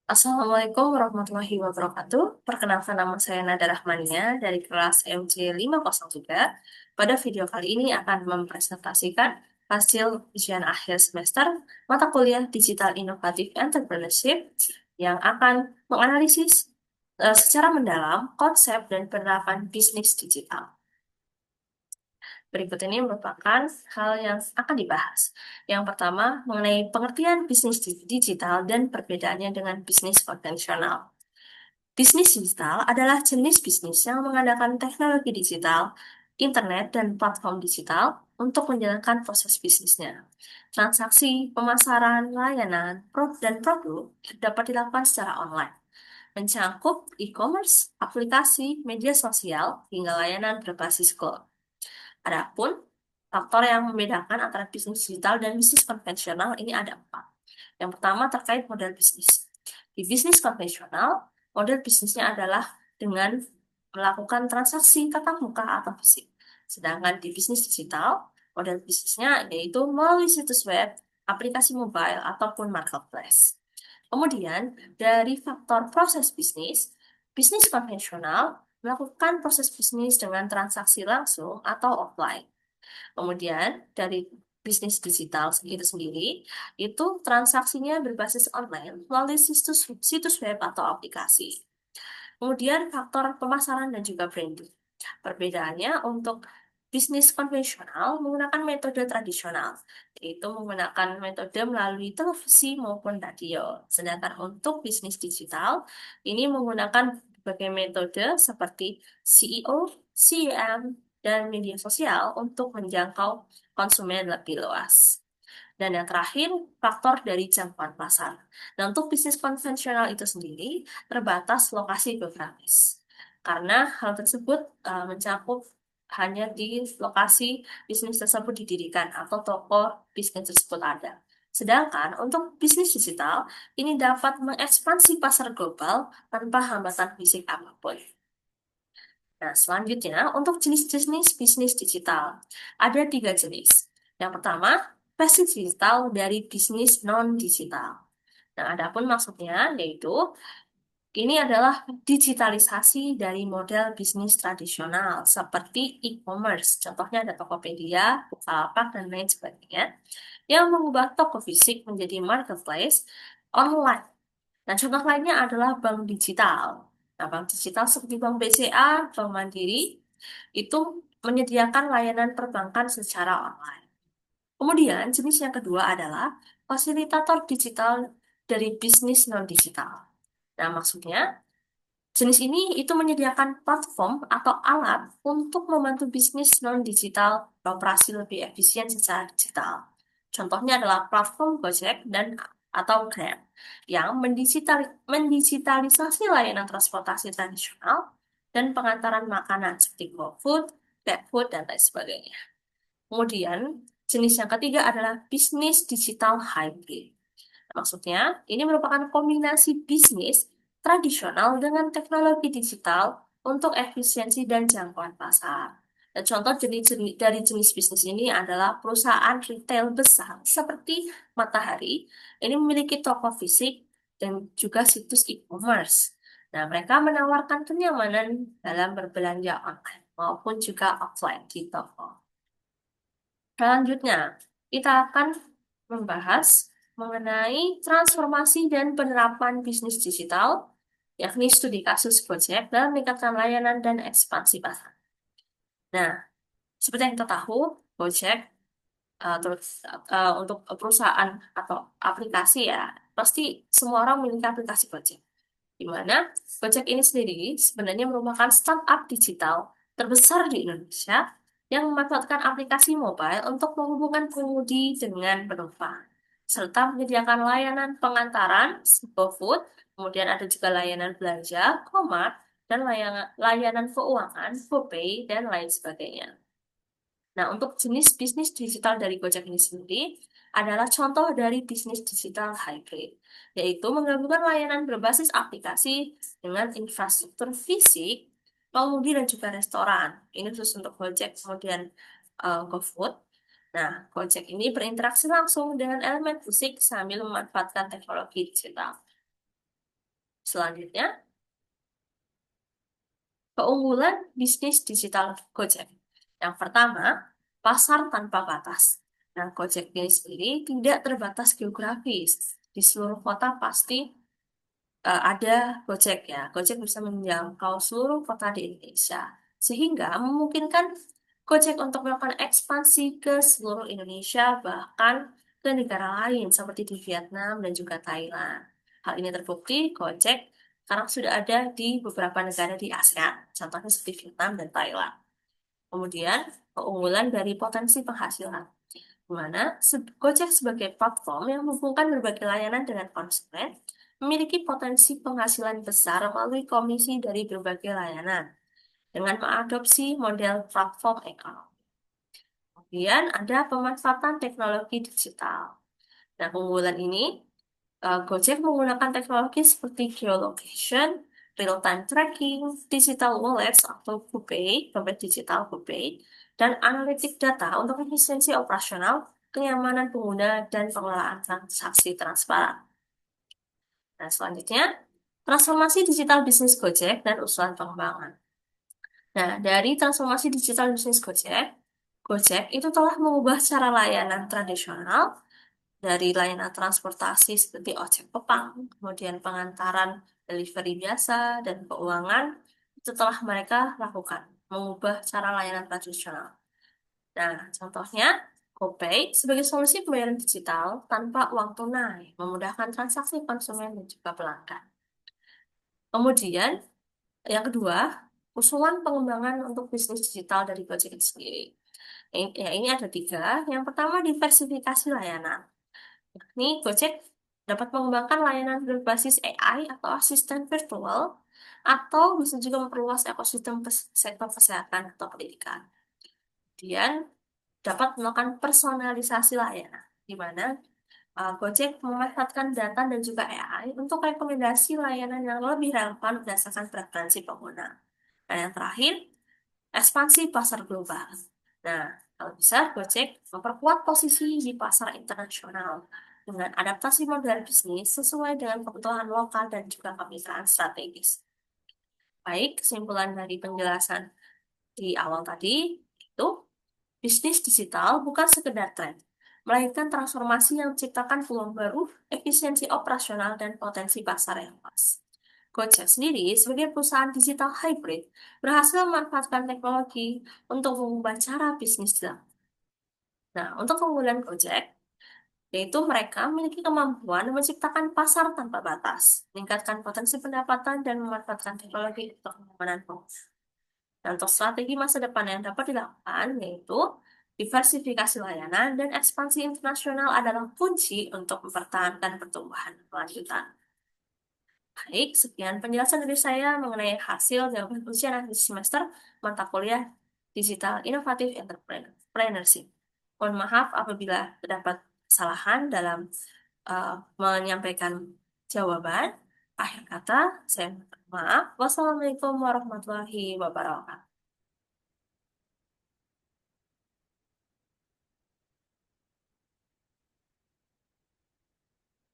Assalamualaikum warahmatullahi wabarakatuh. Perkenalkan nama saya Nada Rahmania dari kelas MC503. Pada video kali ini akan mempresentasikan hasil ujian akhir semester mata kuliah Digital Innovative Entrepreneurship yang akan menganalisis secara mendalam konsep dan penerapan bisnis digital. Berikut ini merupakan hal yang akan dibahas. Yang pertama, mengenai pengertian bisnis digital dan perbedaannya dengan bisnis konvensional. Bisnis digital adalah jenis bisnis yang mengandalkan teknologi digital, internet, dan platform digital untuk menjalankan proses bisnisnya. Transaksi, pemasaran, layanan, dan produk dapat dilakukan secara online, mencangkup e-commerce, aplikasi, media sosial, hingga layanan berbasis cloud. Adapun faktor yang membedakan antara bisnis digital dan bisnis konvensional ini ada empat. Yang pertama terkait model bisnis. Di bisnis konvensional, model bisnisnya adalah dengan melakukan transaksi tatap muka atau fisik. Sedangkan di bisnis digital, model bisnisnya yaitu melalui situs web, aplikasi mobile, ataupun marketplace. Kemudian, dari faktor proses bisnis, bisnis konvensional melakukan proses bisnis dengan transaksi langsung atau offline. Kemudian dari bisnis digital itu sendiri, itu transaksinya berbasis online melalui situs web atau aplikasi. Kemudian faktor pemasaran dan juga branding. Perbedaannya untuk bisnis konvensional menggunakan metode tradisional, yaitu menggunakan metode melalui televisi maupun radio. Sedangkan untuk bisnis digital, ini menggunakan berbagai metode seperti CEO, CEM, dan media sosial untuk menjangkau konsumen lebih luas. Dan yang terakhir, faktor dari jangkauan pasar. Nah, untuk bisnis konvensional itu sendiri terbatas lokasi geografis. Karena hal tersebut mencakup hanya di lokasi bisnis tersebut didirikan atau toko bisnis tersebut ada. Sedangkan untuk bisnis digital, ini dapat mengekspansi pasar global tanpa hambatan fisik apapun. Nah, selanjutnya untuk jenis-jenis bisnis digital. Ada tiga jenis. Yang pertama, bisnis digital dari bisnis non-digital. Nah, adapun maksudnya yaitu ini adalah digitalisasi dari model bisnis tradisional seperti e-commerce. Contohnya ada Tokopedia, Bukalapak, dan lain sebagainya yang mengubah toko fisik menjadi marketplace online. Nah, contoh lainnya adalah bank digital. Nah, bank digital seperti Bank BCA, Bank Mandiri, itu menyediakan layanan perbankan secara online. Kemudian, jenis yang kedua adalah fasilitator digital dari bisnis non-digital. Nah, maksudnya, jenis ini itu menyediakan platform atau alat untuk membantu bisnis non-digital beroperasi lebih efisien secara digital. Contohnya adalah platform Gojek dan atau Grab yang mendigitalisasi layanan transportasi tradisional dan pengantaran makanan seperti GoFood, GrabFood, dan lain sebagainya. Kemudian, jenis yang ketiga adalah bisnis digital hybrid. Maksudnya, ini merupakan kombinasi bisnis tradisional dengan teknologi digital untuk efisiensi dan jangkauan pasar. Dan contoh dari jenis bisnis ini adalah perusahaan retail besar seperti Matahari. Ini memiliki toko fisik dan juga situs e-commerce. Nah, mereka menawarkan kenyamanan dalam berbelanja online maupun juga offline di toko. Selanjutnya, kita akan membahas mengenai transformasi dan penerapan bisnis digital, yakni studi kasus Gojek dalam meningkatkan layanan dan ekspansi pasar. Nah, seperti yang kita tahu, Gojek terus untuk perusahaan atau aplikasi ya, pasti semua orang memiliki aplikasi Gojek. Di mana Gojek ini sendiri sebenarnya merupakan startup digital terbesar di Indonesia yang memanfaatkan aplikasi mobile untuk menghubungkan pengemudi dengan penumpang, serta menyediakan layanan pengantaran, GoFood, kemudian ada juga layanan belanja, Komart, dan layanan keuangan, GoPay, dan lain sebagainya. Nah, untuk jenis bisnis digital dari Gojek ini sendiri adalah contoh dari bisnis digital hybrid, yaitu menggabungkan layanan berbasis aplikasi dengan infrastruktur fisik, pengemudi dan juga restoran. Ini khusus untuk Gojek, kemudian GoFood. Nah, Gojek ini berinteraksi langsung dengan elemen fisik sambil memanfaatkan teknologi digital. Selanjutnya, keunggulan bisnis digital Gojek. Yang pertama, pasar tanpa batas. Nah, Gojek ini sendiri tidak terbatas geografis. Di seluruh kota pasti ada Gojek ya. Gojek bisa menjangkau seluruh kota di Indonesia. Sehingga memungkinkan Gojek untuk melakukan ekspansi ke seluruh Indonesia, bahkan ke negara lain seperti di Vietnam dan juga Thailand. Hal ini terbukti Gojek sekarang sudah ada di beberapa negara di ASEAN, contohnya seperti Vietnam dan Thailand. Kemudian, keunggulan dari potensi penghasilan di mana Gojek sebagai platform yang menghubungkan berbagai layanan dengan konsumen memiliki potensi penghasilan besar melalui komisi dari berbagai layanan dengan mengadopsi model platform ekonomi. Kemudian ada pemanfaatan teknologi digital. Nah, keunggulan ini, Gojek menggunakan teknologi seperti geolocation, real-time tracking, digital wallets atau GoPay, dompet digital GoPay, dan analitik data untuk efisiensi operasional, kenyamanan pengguna, dan pengelolaan transaksi transparan. Nah, selanjutnya, transformasi digital bisnis Gojek dan usulan pengembangan. Nah, dari transformasi digital bisnis Gojek, Gojek itu telah mengubah cara layanan tradisional dari layanan transportasi seperti ojek pepang, kemudian pengantaran delivery biasa, dan keuangan, itu telah mereka lakukan, mengubah cara layanan tradisional. Nah, contohnya, GoPay sebagai solusi pembayaran digital tanpa uang tunai, memudahkan transaksi konsumen dan juga pelanggan. Kemudian, yang kedua, usulan pengembangan untuk bisnis digital dari Gojek itu sendiri. Ini ada tiga. Yang pertama, diversifikasi layanan. Ini Gojek dapat mengembangkan layanan berbasis AI atau asisten virtual, atau bisa juga memperluas ekosistem sektor kesehatan atau pendidikan. Kemudian dapat melakukan personalisasi layanan, di mana Gojek memanfaatkan data dan juga AI untuk rekomendasi layanan yang lebih relevan berdasarkan preferensi pengguna. Dan yang terakhir, ekspansi pasar global. Nah, kalau bisa, Gojek memperkuat posisi di pasar internasional dengan adaptasi model bisnis sesuai dengan kebutuhan lokal dan juga kemitraan strategis. Baik, kesimpulan dari penjelasan di awal tadi, itu bisnis digital bukan sekedar tren, melainkan transformasi yang menciptakan peluang baru, efisiensi operasional, dan potensi pasar yang luas. Gojek sendiri sebagai perusahaan digital hybrid berhasil memanfaatkan teknologi untuk mengubah cara bisnis dilakukan. Nah, untuk keunggulan Gojek, yaitu mereka memiliki kemampuan menciptakan pasar tanpa batas, meningkatkan potensi pendapatan, dan memanfaatkan teknologi untuk keamanan pengguna. Dan untuk strategi masa depan yang dapat dilakukan, yaitu diversifikasi layanan dan ekspansi internasional adalah kunci untuk mempertahankan pertumbuhan berkelanjutan. Baik, sekian penjelasan dari saya mengenai hasil jawaban ujian akhir semester mata kuliah Digital Inovatif Entrepreneurship. Mohon maaf apabila terdapat kesalahan dalam menyampaikan jawaban. Akhir kata, saya minta maaf. Wassalamualaikum warahmatullahi wabarakatuh.